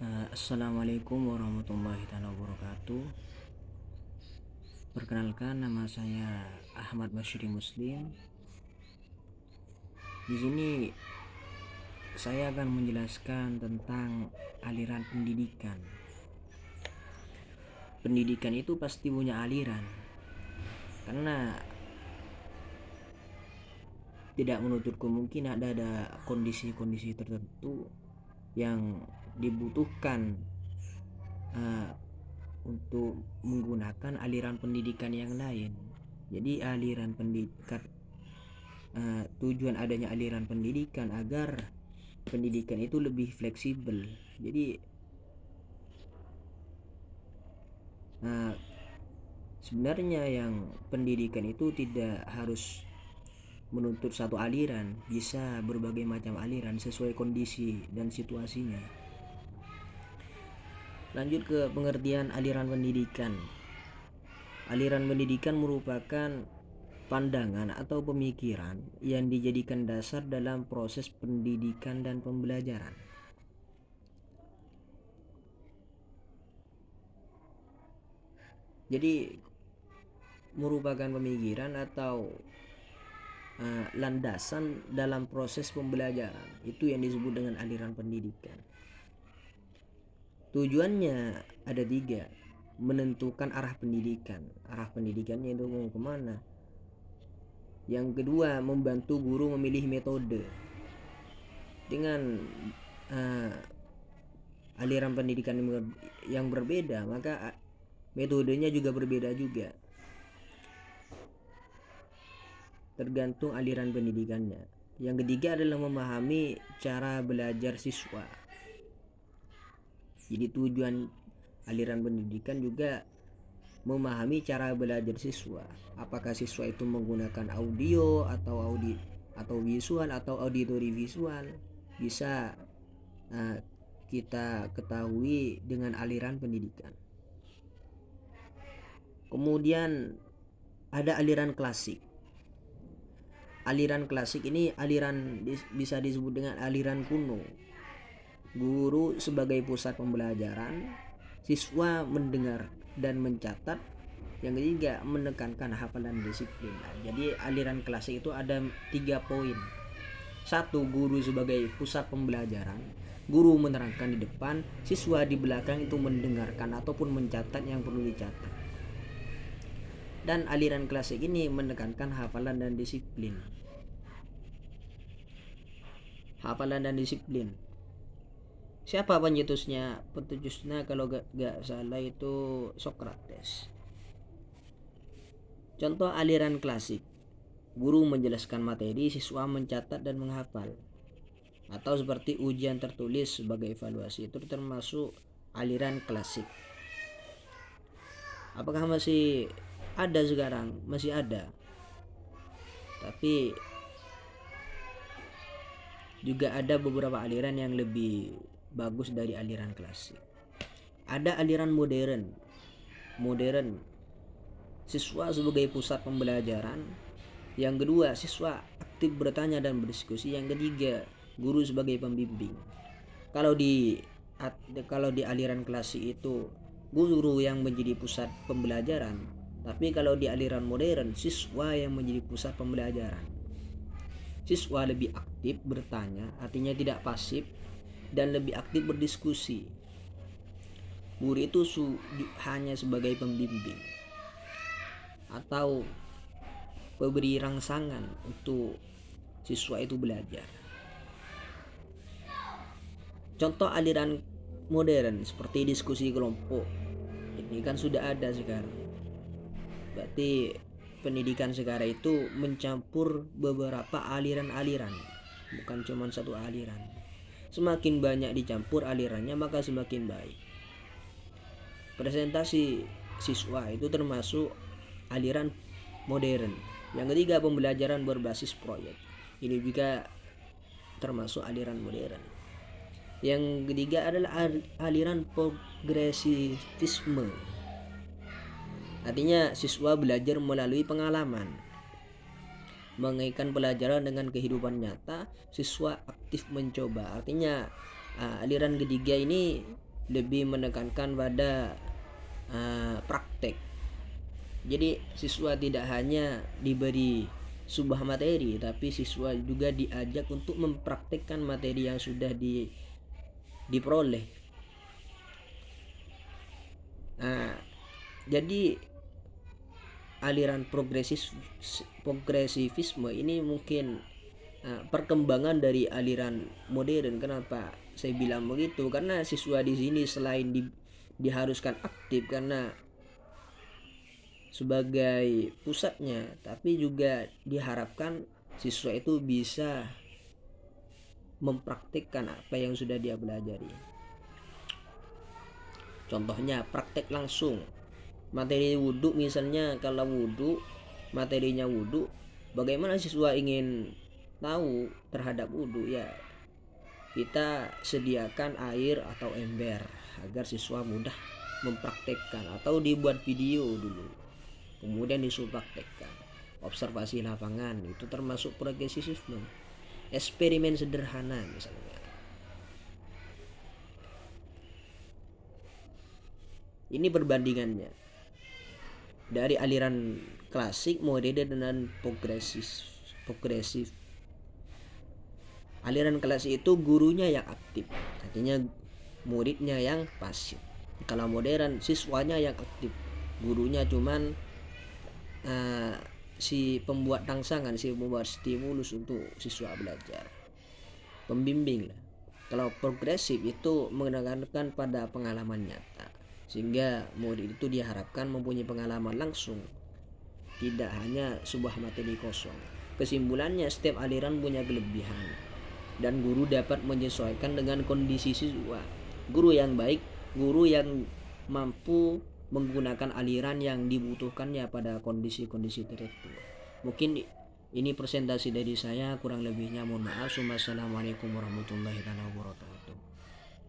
Assalamualaikum warahmatullahi wabarakatuh. Perkenalkan, nama saya Ahmad Basyiri Muslim. Di sini saya akan menjelaskan tentang aliran pendidikan. Pendidikan itu pasti punya aliran, karena tidak menutup kemungkinan ada kondisi-kondisi tertentu yang dibutuhkan untuk menggunakan aliran pendidikan yang lain. Jadi aliran pendidikan tujuan adanya aliran pendidikan agar pendidikan itu lebih fleksibel. Jadi sebenarnya yang pendidikan itu tidak harus menuntut satu aliran, bisa berbagai macam aliran sesuai kondisi dan situasinya. Lanjut ke pengertian aliran pendidikan. Aliran pendidikan merupakan pandangan atau pemikiran yang dijadikan dasar dalam proses pendidikan dan pembelajaran. Jadi merupakan pemikiran atau landasan dalam proses pembelajaran. Itu yang disebut dengan aliran pendidikan. Tujuannya ada 3: menentukan arah pendidikan. Arah pendidikannya itu mau kemana. Yang kedua, membantu guru memilih metode. Dengan aliran pendidikan yang berbeda, maka metodenya juga berbeda juga, tergantung aliran pendidikannya. Yang ketiga adalah memahami cara belajar siswa. Jadi tujuan aliran pendidikan juga memahami cara belajar siswa. Apakah siswa itu menggunakan audio atau visual atau auditori visual, bisa kita ketahui dengan aliran pendidikan. Kemudian ada aliran klasik. Aliran klasik ini bisa disebut dengan aliran kuno. Guru sebagai pusat pembelajaran, siswa mendengar dan mencatat. Yang ketiga, menekankan hafalan disiplin. Jadi aliran klasik itu ada 3 poin. 1. Guru sebagai pusat pembelajaran. Guru menerangkan di depan, siswa di belakang itu mendengarkan ataupun mencatat yang perlu dicatat. Dan aliran klasik ini menekankan hafalan dan disiplin. Siapa pencetusnya? Pencetusnya kalau gak salah itu Socrates. Contoh aliran klasik: guru menjelaskan materi, siswa mencatat dan menghafal. Atau seperti ujian tertulis sebagai evaluasi, itu termasuk aliran klasik. Apakah masih ada sekarang? Masih ada, tapi juga ada beberapa aliran yang lebih bagus dari aliran klasik. Ada aliran modern. Siswa sebagai pusat pembelajaran. Yang kedua, siswa aktif bertanya dan berdiskusi. Yang ketiga, guru sebagai pembimbing. Kalau di aliran klasik itu guru yang menjadi pusat pembelajaran, tapi kalau di aliran modern, siswa yang menjadi pusat pembelajaran. Siswa lebih aktif bertanya, artinya tidak pasif, dan lebih aktif berdiskusi. Guru itu hanya sebagai pembimbing atau pemberi rangsangan untuk siswa itu belajar. Contoh aliran modern seperti diskusi kelompok, ini kan sudah ada sekarang. Berarti pendidikan sekarang itu mencampur beberapa aliran-aliran, bukan cuma satu aliran. Semakin banyak dicampur alirannya, maka semakin baik. Presentasi siswa itu termasuk aliran modern. Yang ketiga, pembelajaran berbasis proyek, ini juga termasuk aliran modern. Yang ketiga adalah aliran progresivisme. Artinya siswa belajar melalui pengalaman, mengaitkan pelajaran dengan kehidupan nyata. Siswa aktif mencoba. Artinya aliran ketiga ini lebih menekankan pada praktek. Jadi siswa tidak hanya diberi sebuah materi, tapi siswa juga diajak untuk mempraktekkan materi yang sudah diperoleh. Jadi aliran progresivisme ini mungkin perkembangan dari aliran modern. Kenapa saya bilang begitu? Karena siswa di sini selain diharuskan aktif karena sebagai pusatnya, tapi juga diharapkan siswa itu bisa mempraktikkan apa yang sudah dia pelajari. Contohnya praktek langsung materi wudhu, misalnya kalau wudhu materinya wudhu, bagaimana siswa ingin tahu terhadap wudhu? Ya kita sediakan air atau ember agar siswa mudah mempraktekkan, atau dibuat video dulu kemudian disuruh praktekkan. Observasi lapangan itu termasuk progresifisme. Eksperimen sederhana misalnya. Ini perbandingannya dari aliran klasik, modern, dan progresif. Aliran klasik itu gurunya yang aktif, artinya muridnya yang pasif. Kalau modern, siswanya yang aktif, gurunya cuman si pembuat rangsangan, si pembuat stimulus untuk siswa belajar, pembimbing lah. Kalau progresif itu menekankan pada pengalaman nyata, sehingga murid itu diharapkan mempunyai pengalaman langsung, tidak hanya sebuah materi kosong. Kesimpulannya, setiap aliran punya kelebihan dan guru dapat menyesuaikan dengan kondisi siswa. Guru yang baik, guru yang mampu menggunakan aliran yang dibutuhkannya pada kondisi-kondisi tertentu. Mungkin ini presentasi dari saya, kurang lebihnya mohon maaf. Wassalamualaikum warahmatullahi wabarakatuh.